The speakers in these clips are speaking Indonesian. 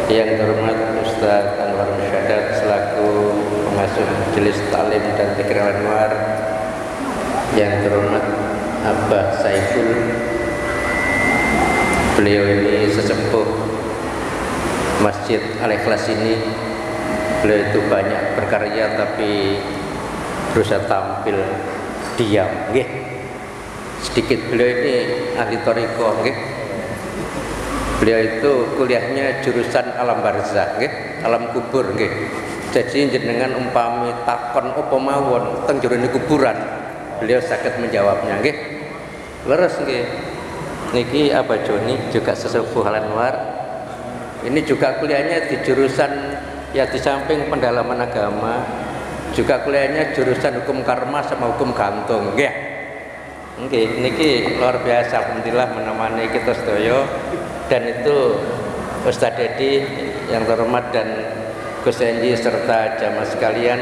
Yang terhormat Ustaz Anwar Musyadat selaku pengasuh Majelis Ta'lim dan Fikir Anwar, yang terhormat Abah Saiful, beliau ini sesepuh Masjid Al-Ikhlas ini. Beliau itu banyak berkarya tapi berusaha tampil diam, nggih. Sedikit beliau ini ahli thariqah, nggih. Beliau itu kuliahnya jurusan alam barzah, nggih, alam kubur, nggih. Jadi jenengan umpami takon apa mawon teng jero kuburan, beliau saged menjawabnya, nggih. Leres nggih. Niki Abah Joni juga sesepuh Al-Anwar. Ini juga kuliahnya di jurusan ya di samping pendalaman agama, juga kuliahnya jurusan hukum karma sama hukum gantung, nggih. Nggih, niki luar biasa, alhamdulillah menemani kita sedaya. Dan itu Ustaz Dedi yang terhormat dan Gus Enji serta jamaah sekalian,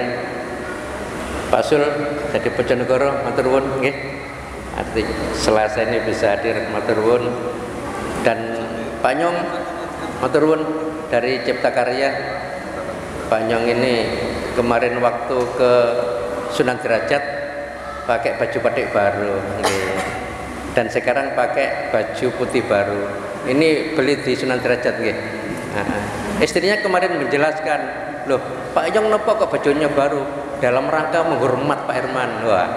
Pak Sul jadi Bojonegoro, matur nuwun nggih. Arti Selasa ini bisa hadir, matur nuwun. Dan Pak Nyong matur nuwun dari Cipta Karya. Pak Nyong ini kemarin waktu ke Sunan Derajat pakai baju batik baru, nggih. Dan sekarang pakai baju putih baru. Ini beli di Sunan Derajat, nggih. Istrinya kemarin menjelaskan, loh Pak Yong nopo kok bajunya baru, dalam rangka menghormat Pak Herman. Wah,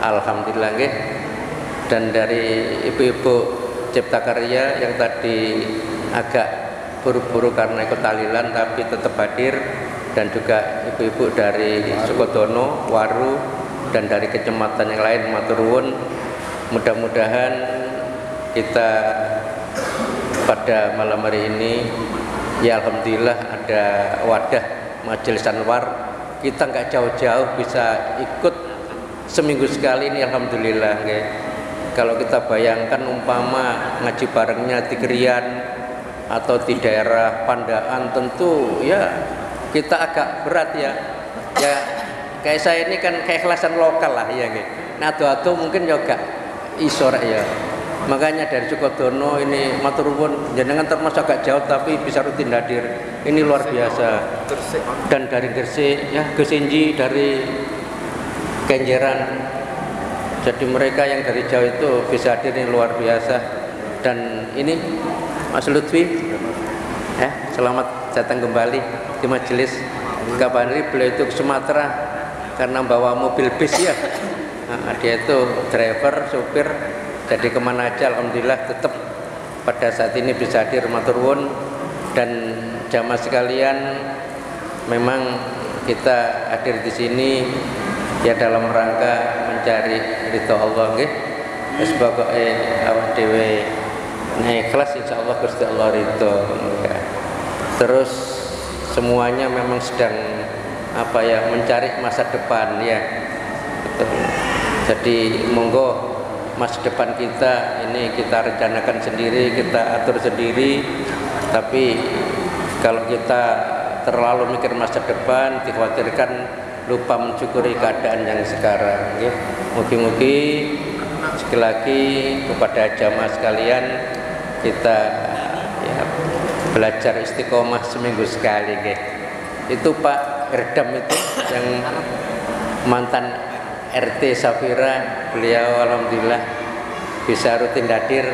alhamdulillah, nggih. Dan dari ibu-ibu Cipta Karya yang tadi agak buru-buru karena ikut tahlilan tapi tetap hadir, dan juga ibu-ibu dari Sukodono, Waru, dan dari kecamatan yang lain, matur nuwun. Mudah-mudahan kita pada malam hari ini ya alhamdulillah ada wadah Majelis Anwar, kita nggak jauh-jauh bisa ikut seminggu sekali ini, alhamdulillah, nggih. Kalau kita bayangkan umpama ngaji barengnya di Krian atau di daerah Pandaan, tentu ya kita agak berat ya. Ya kayak saya ini kan keikhlasan lokal lah ya, nggih. Nah ado-ado mungkin juga isor ya. Makanya dari Sukodono ini matur nuwun, jenengan termasuk agak jauh tapi bisa rutin hadir. Ini luar biasa. Dan dari Gresik ya, Gus Enji dari Kenjeran. Jadi mereka yang dari jauh itu bisa hadir, ini luar biasa. Dan ini Mas Lutfi, selamat datang kembali di majelis. Kapan ini beliau itu ke Sumatera karena bawa mobil bis ya. Nah, dia itu driver, supir. Jadi kemana aja alhamdulillah tetap pada saat ini bisa hadir, matur nuwun. Dan jamaah sekalian, memang kita hadir di sini ya dalam rangka mencari ridho Allah, nggih. Wis pokoke awak dhewe nek ikhlas insyaallah Gusti Allah ridho. Terus semuanya memang sedang mencari masa depan ya. Betul. Jadi monggo masa depan kita ini kita rencanakan sendiri, kita atur sendiri. Tapi kalau kita terlalu mikir masa depan, dikhawatirkan lupa mensyukuri keadaan yang sekarang. Mugi-mugi sekali lagi kepada jamaah sekalian, kita ya, belajar istiqomah seminggu sekali. Itu Pak Erdam itu yang mantan RT Safira, beliau alhamdulillah bisa rutin hadir.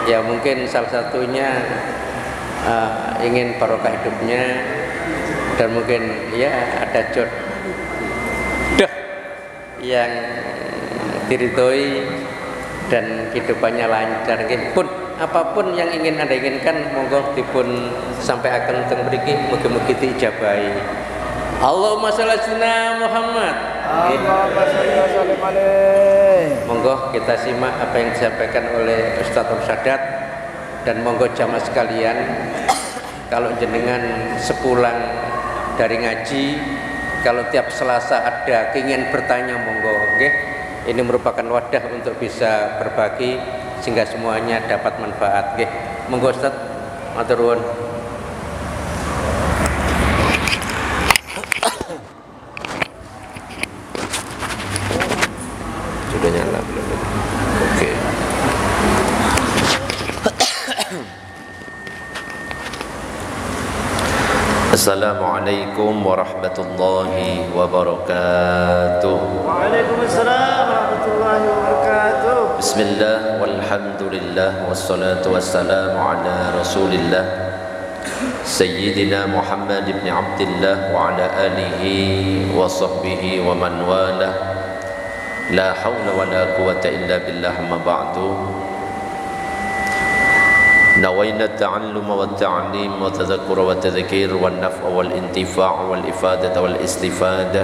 Ya mungkin salah satunya ingin barokah hidupnya, dan mungkin ya ada jodoh yang diridhoi dan kehidupannya lancar. Pun apapun yang ingin Anda inginkan, monggo dipun sampai akan teng mriki, mugi-mugi diijabahi. Allahumma sholli ala Muhammad. Monggo kita simak apa yang disampaikan oleh Ustaz Sadat. Dan monggo jamaah sekalian, kalau jenengan sepulang dari ngaji, kalau tiap Selasa ada keinginan bertanya, monggo, nggih. Ini merupakan wadah untuk bisa berbagi sehingga semuanya dapat manfaat, nggih. Monggo Ustaz, matur nuwun. Sudah nyala belum? Oke. Assalamualaikum warahmatullahi wabarakatuh. Waalaikumsalam warahmatullahi wabarakatuh. Bismillah walhamdulillah wassalatu wassalamu ala rasulillah Sayyidina Muhammad ibn Abdillah wa ala alihi wa sahbihi wa man walah. La hawla wa la quwata illa billah, ma ba'du. نوينا التعلم والتعليم والتذكر والتذكير والنفع والانتفاع والإفادة والاستفادة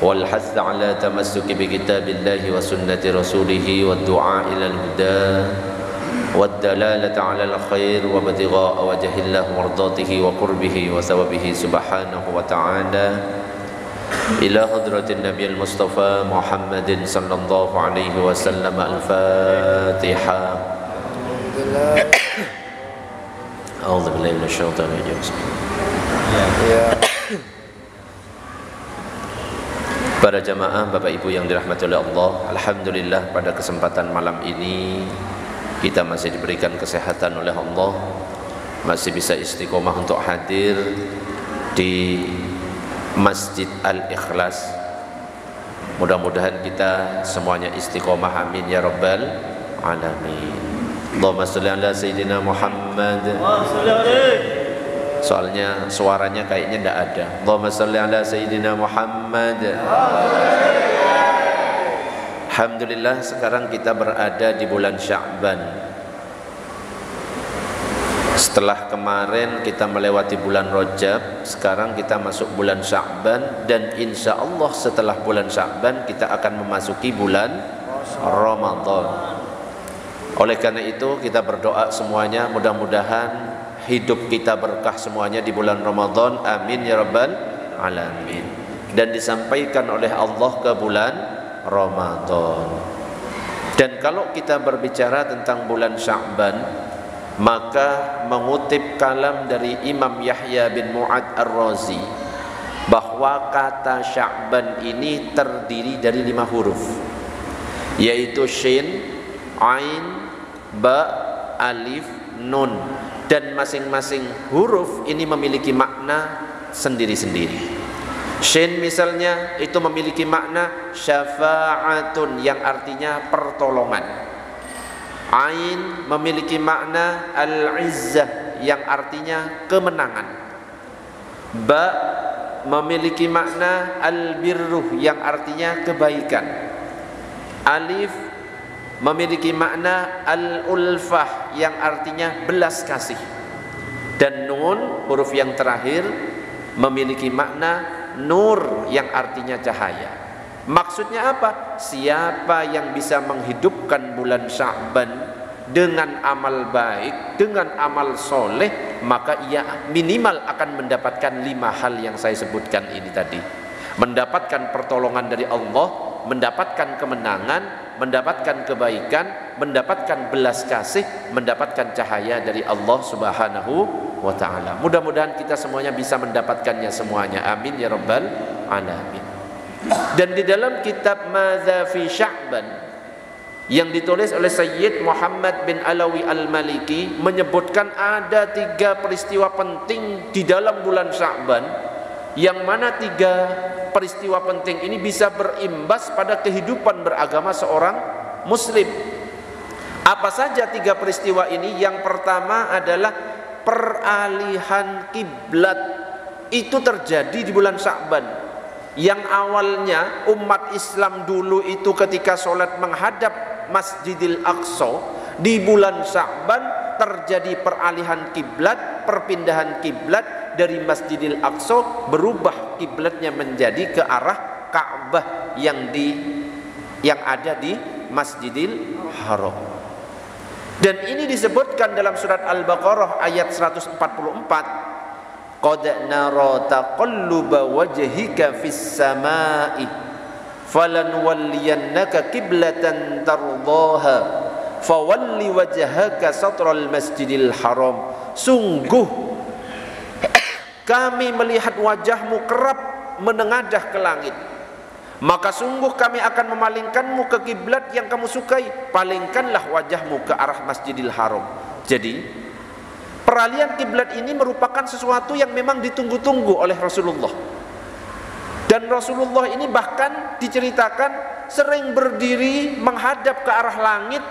والحث على تمسك بكتاب الله وسنة رسوله والدعاء إلى الهدى والدلالة على الخير وابتغاء وجه الله ومرضاته وقربه وثوابه سبحانه وتعالى إلى حضرة النبي المصطفى محمد صلى الله عليه وسلم. الفاتحة. A'udzubillahi minasyaitonir rajim. Para jamaah, Bapak Ibu yang dirahmati oleh Allah, alhamdulillah pada kesempatan malam ini kita masih diberikan kesehatan oleh Allah, masih bisa istiqomah untuk hadir di Masjid Al-Ikhlas. Mudah-mudahan kita semuanya istiqomah, amin ya rabbal alamin. Allahumma sholli ala Sayyidina Muhammad. Soalnya suaranya kayaknya tidak ada. Allahumma sholli ala Sayyidina Muhammad. Alhamdulillah, sekarang kita berada di bulan Sya'ban. Setelah kemarin kita melewati bulan Rajab, sekarang kita masuk bulan Sya'ban, dan insya Allah setelah bulan Sya'ban kita akan memasuki bulan Ramadan. Oleh karena itu kita berdoa semuanya, mudah-mudahan hidup kita berkah semuanya di bulan Ramadan, amin ya rabbal alamin. Dan disampaikan oleh Allah ke bulan Ramadan. Dan kalau kita berbicara tentang bulan Sya'ban, maka mengutip kalam dari Imam Yahya bin Mu'ad Ar-Razi, bahwa kata Sya'ban ini terdiri dari 5 huruf, yaitu shin, ain, ba, alif, nun, dan masing-masing huruf ini memiliki makna sendiri-sendiri. Shin misalnya itu memiliki makna syafa'atun yang artinya pertolongan. Ain memiliki makna al-izzah yang artinya kemenangan. Ba memiliki makna al-birruh yang artinya kebaikan. Alif memiliki makna al-ulfah yang artinya belas kasih. Dan nun, huruf yang terakhir, memiliki makna nur yang artinya cahaya. Maksudnya apa? Siapa yang bisa menghidupkan bulan Sya'ban dengan amal baik, dengan amal soleh, maka ia minimal akan mendapatkan 5 hal yang saya sebutkan ini tadi. Mendapatkan pertolongan dari Allah, mendapatkan kemenangan, mendapatkan kebaikan, mendapatkan belas kasih, mendapatkan cahaya dari Allah Subhanahu wa ta'ala. Mudah-mudahan kita semuanya bisa mendapatkannya semuanya, amin ya rabbal alamin. Dan di dalam kitab Madza fi Sya'ban yang ditulis oleh Sayyid Muhammad bin Alawi Al-Maliki menyebutkan ada 3 peristiwa penting di dalam bulan Sya'ban, yang mana 3 peristiwa penting ini bisa berimbas pada kehidupan beragama seorang muslim. Apa saja 3 peristiwa ini? Yang pertama adalah peralihan kiblat. Itu terjadi di bulan Sya'ban. Yang awalnya umat Islam dulu itu ketika sholat menghadap Masjidil Aqsa, di bulan Sya'ban terjadi peralihan kiblat, perpindahan kiblat dari Masjidil Aqsa, berubah kiblatnya menjadi ke arah Ka'bah yang ada di Masjidil Haram. Dan ini disebutkan dalam surat Al-Baqarah ayat 144. Qad nara taqalluba wajhika fis samai falanwalliyannaka qiblatan tardaha fawalli wajhaka satral Masjidil Haram. Sungguh kami melihat wajahmu kerap menengadah ke langit, maka sungguh kami akan memalingkanmu ke kiblat yang kamu sukai. Palingkanlah wajahmu ke arah Masjidil Haram. Jadi Peralihan kiblat ini merupakan sesuatu yang memang ditunggu-tunggu oleh Rasulullah. Dan Rasulullah ini bahkan diceritakan sering berdiri menghadap ke arah langit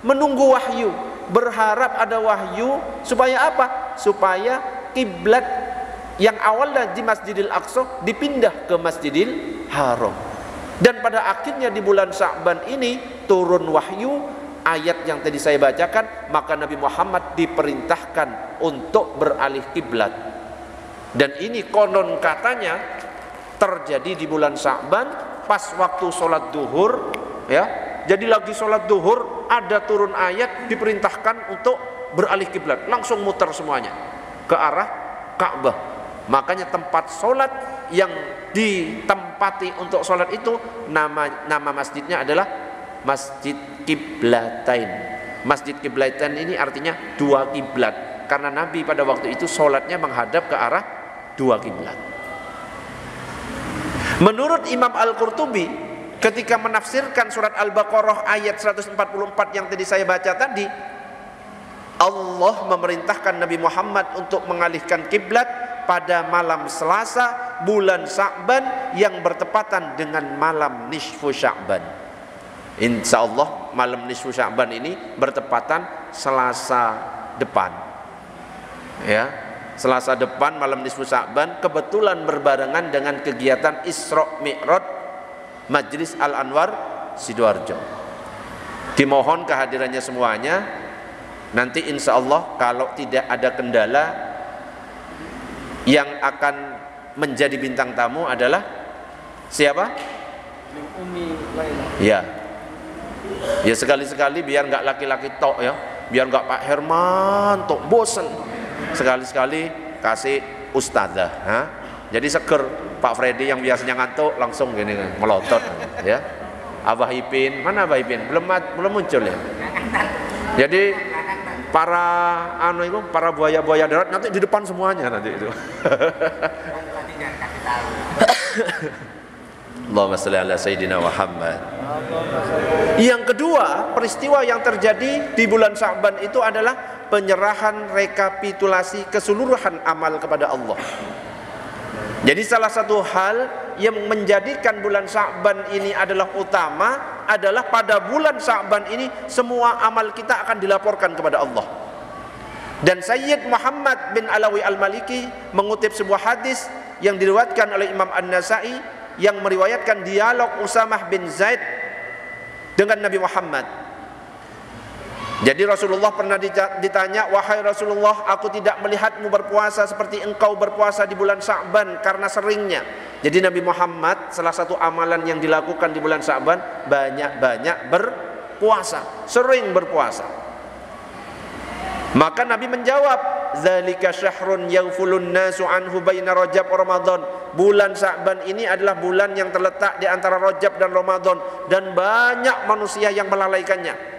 menunggu wahyu, berharap ada wahyu supaya apa? Supaya kiblat yang awalnya di Masjidil Aqsa dipindah ke Masjidil Haram. Dan pada akhirnya di bulan Sya'ban ini turun wahyu, ayat yang tadi saya bacakan, maka Nabi Muhammad diperintahkan untuk beralih kiblat. Dan ini konon katanya terjadi di bulan Sya'ban pas waktu sholat duhur, ya. Jadi lagi sholat duhur ada turun ayat diperintahkan untuk beralih kiblat, langsung muter semuanya ke arah Ka'bah. Makanya tempat sholat yang ditempati untuk sholat itu nama masjidnya adalah Masjid Kiblatain. Masjid Kiblatain ini artinya dua kiblat, karena Nabi pada waktu itu sholatnya menghadap ke arah dua kiblat. Menurut Imam Al-Qurtubi ketika menafsirkan surat Al-Baqarah ayat 144 yang tadi saya baca tadi, Allah memerintahkan Nabi Muhammad untuk mengalihkan kiblat pada malam Selasa bulan Sya'ban yang bertepatan dengan malam nisfu Sya'ban. Insya Allah malam nisfu Sya'ban ini bertepatan Selasa depan, ya. Selasa depan malam nisfu Sya'ban kebetulan berbarengan dengan kegiatan Isra Mi'raj Majlis Al-Anwar Sidoarjo. Dimohon kehadirannya semuanya. Nanti insya Allah kalau tidak ada kendala, yang akan menjadi bintang tamu adalah siapa? Ya, ya sekali-sekali biar nggak laki-laki tok, ya, biar nggak Pak Herman tok bosen. Sekali-sekali kasih ustazah, ha? Jadi seger. Pak Freddy yang biasanya ngantuk langsung gini melotot, ya. Abah Ipin, mana Abah Ipin? Belum muncul, ya. Jadi para buaya-buaya darat nanti di depan semuanya nanti itu. Allahumma shalli ala sayyidina Muhammad. Yang kedua, peristiwa yang terjadi di bulan Sya'ban itu adalah penyerahan rekapitulasi keseluruhan amal kepada Allah. Jadi salah satu hal yang menjadikan bulan Sya'ban ini adalah utama adalah pada bulan Sya'ban ini semua amal kita akan dilaporkan kepada Allah. Dan Sayyid Muhammad bin Alawi Al-Maliki mengutip sebuah hadis yang diriwayatkan oleh Imam An-Nasai yang meriwayatkan dialog Usamah bin Zaid dengan Nabi Muhammad. Jadi Rasulullah pernah ditanya, wahai Rasulullah, aku tidak melihatmu berpuasa seperti engkau berpuasa di bulan Sya'ban karena seringnya. Jadi Nabi Muhammad salah satu amalan yang dilakukan di bulan Sya'ban banyak-banyak berpuasa, sering berpuasa. Maka Nabi menjawab, zalika syahrun yaghfulun nasu anhu baina Rajab wa Ramadan. Bulan Sya'ban ini adalah bulan yang terletak di antara Rajab dan Ramadan, dan banyak manusia yang melalaikannya.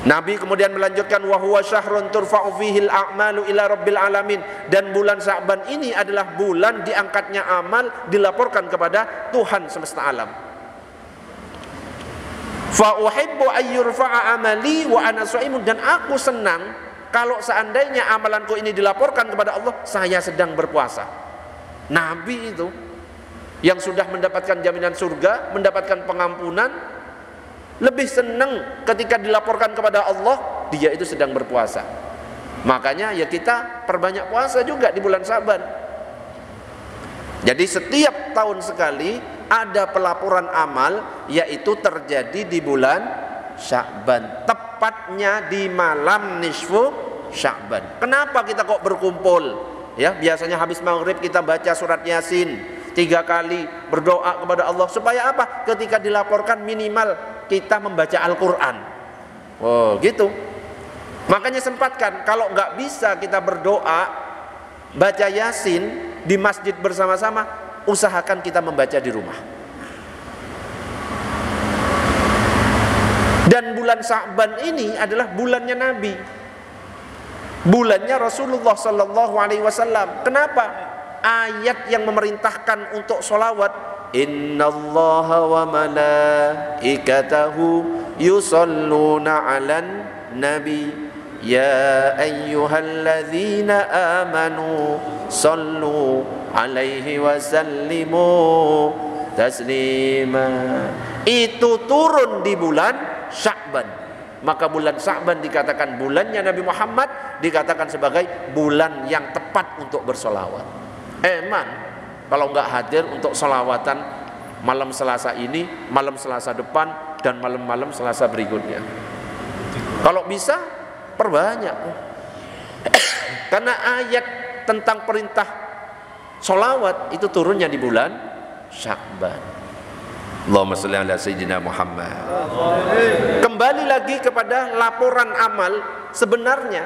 Nabi kemudian melanjutkan, wa huwa syahrun turfa'u fihil a'malu ila rabbil alamin. Dan bulan Sya'ban ini adalah bulan diangkatnya amal, dilaporkan kepada Tuhan semesta alam. Fa uhibbu ayyurfa'a amali wa ana sha'imun. Dan aku senang kalau seandainya amalanku ini dilaporkan kepada Allah, saya sedang berpuasa. Nabi itu yang sudah mendapatkan jaminan surga, mendapatkan pengampunan, lebih senang ketika dilaporkan kepada Allah dia itu sedang berpuasa. Makanya ya kita perbanyak puasa juga di bulan Sya'ban. Jadi setiap tahun sekali ada pelaporan amal, yaitu terjadi di bulan Sya'ban, tepatnya di malam nisfu Sya'ban. Kenapa kita kok berkumpul? Ya, biasanya habis maghrib kita baca surat Yasin 3 kali, berdoa kepada Allah supaya apa? Ketika dilaporkan minimal kita membaca Al-Quran. Oh gitu. Makanya sempatkan, kalau nggak bisa kita berdoa baca Yasin di masjid bersama-sama, usahakan kita membaca di rumah. Dan bulan Sya'ban ini adalah bulannya Nabi, bulannya Rasulullah Sallallahu Alaihi Wasallam. Kenapa? Ayat yang memerintahkan untuk sholawat, innallaha wa malaikatahu yusalluna 'alan nabi ya ayyuhalladzina amanu sallu alaihi wa sallimu taslima. Itu turun di bulan Sya'ban. Maka bulan Sya'ban dikatakan bulannya Nabi Muhammad, dikatakan sebagai bulan yang tepat untuk bersolawat. Emang kalau nggak hadir untuk solawatan malam Selasa ini, malam Selasa depan, dan malam-malam Selasa berikutnya, kalau bisa perbanyak. Karena ayat tentang perintah solawat itu turunnya di bulan Sya'ban. Allahumma sholli ala sayyidina Muhammad. Kembali lagi kepada laporan amal. Sebenarnya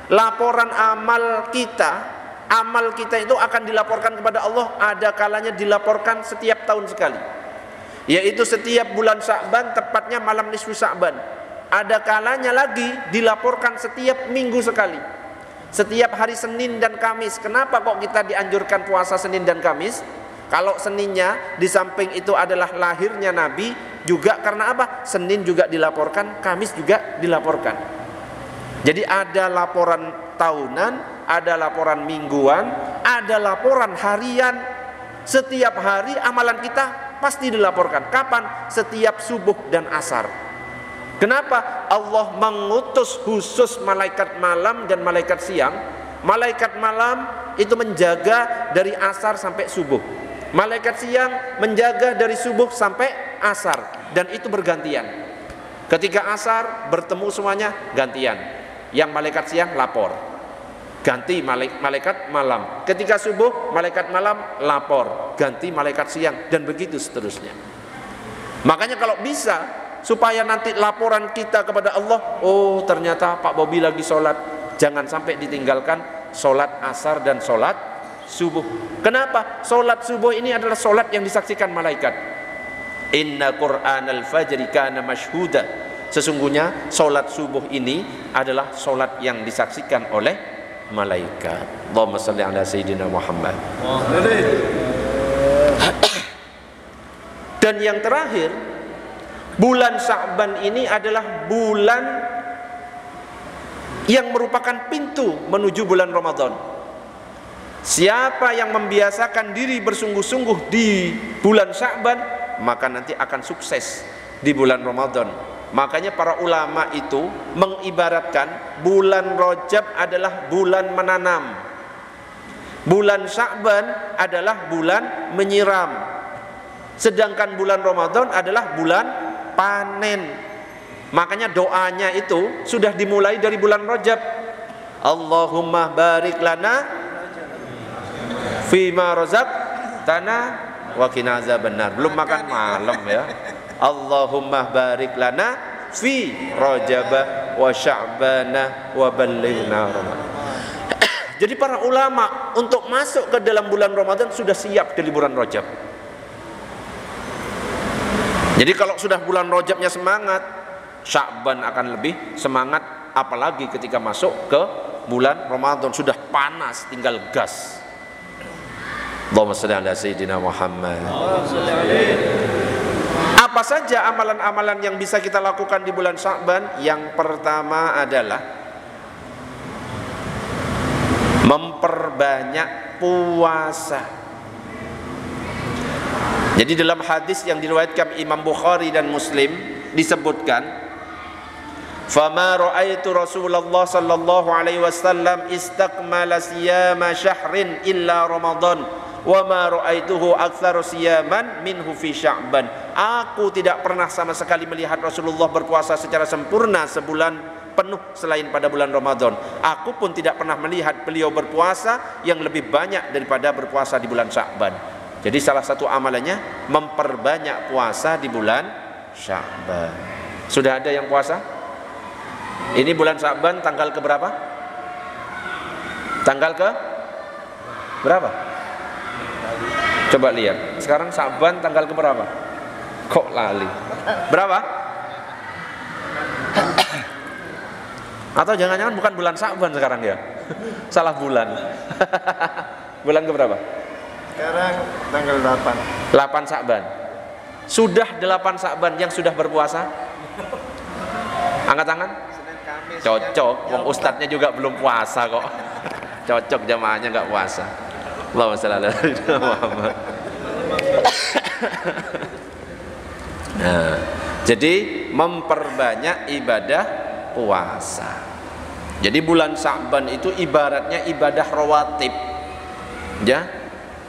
laporan amal kita itu akan dilaporkan kepada Allah. Ada kalanya dilaporkan setiap tahun sekali, yaitu setiap bulan Sya'ban, tepatnya malam nisfu Sya'ban. Ada kalanya lagi dilaporkan setiap minggu sekali, setiap hari Senin dan Kamis. Kenapa kok kita dianjurkan puasa Senin dan Kamis? Kalau Seninnya di samping itu adalah lahirnya Nabi, juga karena apa? Senin juga dilaporkan, Kamis juga dilaporkan. Jadi ada laporan tahunan, ada laporan mingguan, ada laporan harian. Setiap hari amalan kita pasti dilaporkan. Kapan? Setiap subuh dan asar. Kenapa? Allah mengutus khusus malaikat malam dan malaikat siang. Malaikat malam itu menjaga dari asar sampai subuh. Malaikat siang menjaga dari subuh sampai asar, dan itu bergantian. Ketika asar bertemu semuanya gantian. Yang malaikat siang lapor, ganti malaikat malam. Ketika subuh malaikat malam lapor, ganti malaikat siang, dan begitu seterusnya. Makanya kalau bisa supaya nanti laporan kita kepada Allah, oh ternyata Pak Bobi lagi sholat, jangan sampai ditinggalkan sholat asar dan sholat subuh. Kenapa? Sholat subuh ini adalah sholat yang disaksikan malaikat. Inna Qur'anal fajri kana mashhuda. Sesungguhnya sholat subuh ini adalah sholat yang disaksikan oleh malaikat. Allahumma salli ala sayyidina Muhammad. Dan yang terakhir, bulan Sya'ban ini adalah bulan yang merupakan pintu menuju bulan Ramadan. Siapa yang membiasakan diri bersungguh-sungguh di bulan Sya'ban, maka nanti akan sukses di bulan Ramadan. Makanya para ulama itu mengibaratkan bulan Rajab adalah bulan menanam, bulan Sya'ban adalah bulan menyiram, sedangkan bulan Ramadan adalah bulan panen. Makanya doanya itu sudah dimulai dari bulan Rajab. Allahumma barik lana fima razaqtana wa qina azabannar. Belum makan malam ya. Allahumma barik lana fi Rajab wa Sya'bana wa ballighna Ramadan. Jadi para ulama untuk masuk ke dalam bulan Ramadan sudah siap di bulan Rajab. Jadi kalau sudah bulan Rajabnya semangat, Sya'ban akan lebih semangat, apalagi ketika masuk ke bulan Ramadan sudah panas, tinggal gas. Allahumma shalli ala sayyidina Muhammad. Apa saja amalan-amalan yang bisa kita lakukan di bulan Sya'ban? Yang pertama adalah memperbanyak puasa. Jadi dalam hadis yang diriwayatkan Imam Bukhari dan Muslim disebutkan, "Fama ra'aitu Rasulullah sallallahu alaihi wasallam istakmala siyama syahrin illa Ramadan wa ma ra'aituhu aktsaru siyaman minhu fi Sya'ban." Aku tidak pernah sama sekali melihat Rasulullah berpuasa secara sempurna sebulan penuh selain pada bulan Ramadan. Aku pun tidak pernah melihat beliau berpuasa yang lebih banyak daripada berpuasa di bulan Sya'ban. Jadi salah satu amalannya memperbanyak puasa di bulan Sya'ban. Sudah ada yang puasa? Ini bulan Sya'ban tanggal ke berapa? Tanggal ke berapa? Coba lihat. Sekarang Sya'ban tanggal ke berapa? Kok lali? Berapa? Atau jangan-jangan bukan bulan Sya'ban sekarang ya? Salah bulan. Bulan ke berapa? Sekarang tanggal 8. 8 Sya'ban. Sudah 8 Sya'ban yang sudah berpuasa? Angkat tangan. Senin Kamis Cocok, wong ustadznya juga belum puasa kok. Cocok jamaahnya nggak puasa. Allahumma shalli ala sayyidina Muhammad. Nah, jadi memperbanyak ibadah puasa. Jadi bulan Sya'ban itu ibaratnya ibadah rawatib, ya,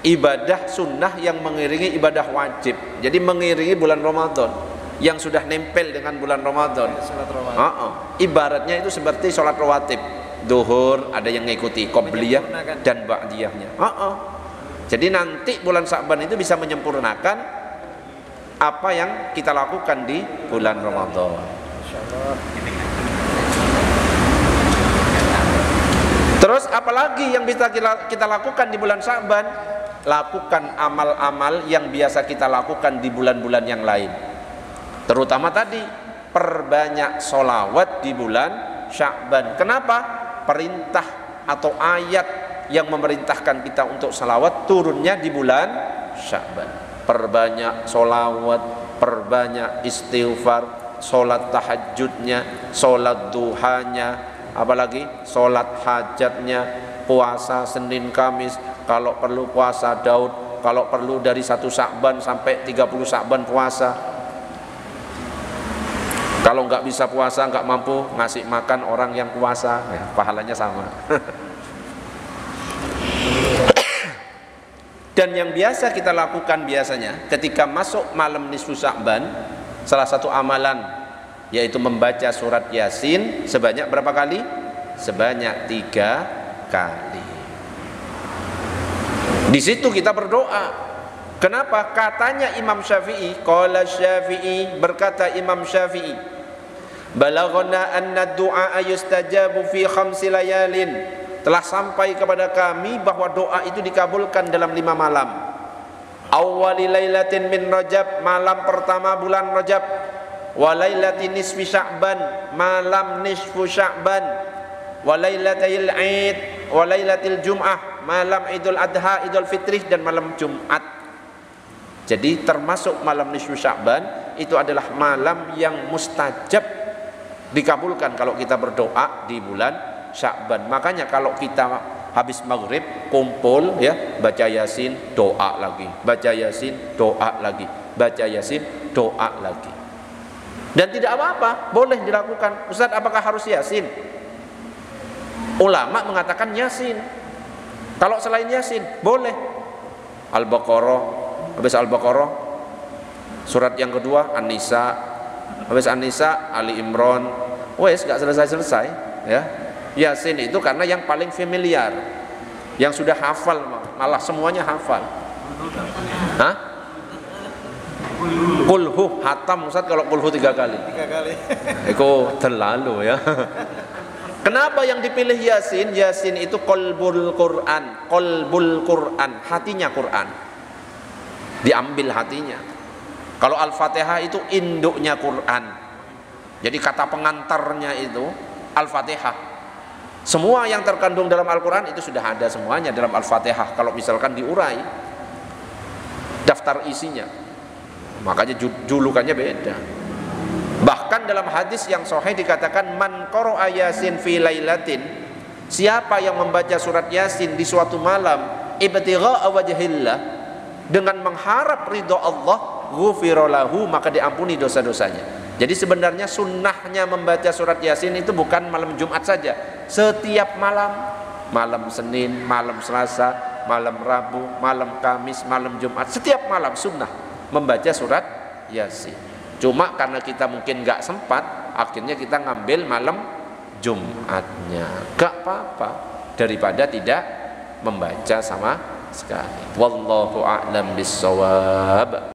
ibadah sunnah yang mengiringi ibadah wajib. Jadi mengiringi bulan Ramadan yang sudah nempel dengan bulan Ramadan. Ibaratnya itu seperti sholat rawatib. Duhur ada yang mengikuti qobliyah dan ba'diyahnya. Jadi nanti bulan Sya'ban itu bisa menyempurnakan apa yang kita lakukan di bulan Ramadan. Terus apalagi yang bisa kita lakukan di bulan Sya'ban? Lakukan amal-amal yang biasa kita lakukan di bulan-bulan yang lain. Terutama tadi perbanyak sholawat di bulan Sya'ban. Kenapa? Perintah atau ayat yang memerintahkan kita untuk sholawat turunnya di bulan Sya'ban. Perbanyak sholawat, perbanyak istighfar, sholat tahajudnya, sholat duhanya, apalagi sholat hajatnya, puasa Senin Kamis, kalau perlu puasa Daud, kalau perlu dari 1 Sya'ban sampai 30 Sya'ban puasa. Kalau nggak bisa puasa, nggak mampu, ngasih makan orang yang puasa, ya, pahalanya sama. Dan yang biasa kita lakukan biasanya ketika masuk malam nisfu Sya'ban, salah satu amalan yaitu membaca surat Yasin sebanyak berapa kali? Sebanyak 3 kali. Di situ kita berdoa. Kenapa? Katanya Imam Syafi'i, qala Syafi'i, berkata Imam Syafi'i, balaghana anna du'a yustajabu fi 5 layalin. Telah sampai kepada kami bahwa doa itu dikabulkan dalam 5 malam. Awwali lailatin min Rajab, malam pertama bulan Rajab. Wa lailatin nisfi Sya'ban, malam nisfu Sya'ban. Wa lailatil Id, wa lailatil Jum'ah, malam Idul Adha, Idul Fitrih, dan malam Jumat. Jadi termasuk malam nisfu Sya'ban itu adalah malam yang mustajab, dikabulkan kalau kita berdoa di bulan Sya'ban. Makanya kalau kita habis maghrib kumpul, ya, baca Yasin, doa lagi, baca Yasin, doa lagi, baca Yasin, doa lagi. Dan tidak apa-apa, boleh dilakukan. Ustaz, apakah harus Yasin? Ulama mengatakan Yasin. Kalau selain Yasin boleh. Al-Baqarah, habis Al-Baqarah surat yang kedua An-Nisa, habis An-Nisa Ali Imran. Wes gak selesai-selesai, ya. Yasin itu karena yang paling familiar, yang sudah hafal, malah semuanya hafal. Hah? Kulhu hatam Ustaz, kalau kulhu 3 kali. 3 kali. Itu terlalu, ya. Kenapa yang dipilih Yasin? Yasin itu qalbul Quran, qalbul Quran, hatinya Quran. Diambil hatinya. Kalau Al-Fatihah itu induknya Quran. Jadi kata pengantarnya itu Al-Fatihah. Semua yang terkandung dalam Al-Quran itu sudah ada semuanya dalam Al-Fatihah. Kalau misalkan diurai daftar isinya, makanya julukannya beda. Bahkan dalam hadis yang sahih dikatakan man qara'a Yasin fi lailatin, siapa yang membaca surat Yasin di suatu malam ibtigha'a wajhillah, dengan mengharap ridha Allah, ghufira lahu, maka diampuni dosa-dosanya. Jadi sebenarnya sunnahnya membaca surat Yasin itu bukan malam Jumat saja, setiap malam, malam Senin, malam Selasa, malam Rabu, malam Kamis, malam Jumat, setiap malam sunnah membaca surat Yasin. Cuma karena kita mungkin gak sempat, akhirnya kita ngambil malam Jumatnya. Gak apa-apa, daripada tidak membaca sama sekali. Wallahu a'lam bissawab.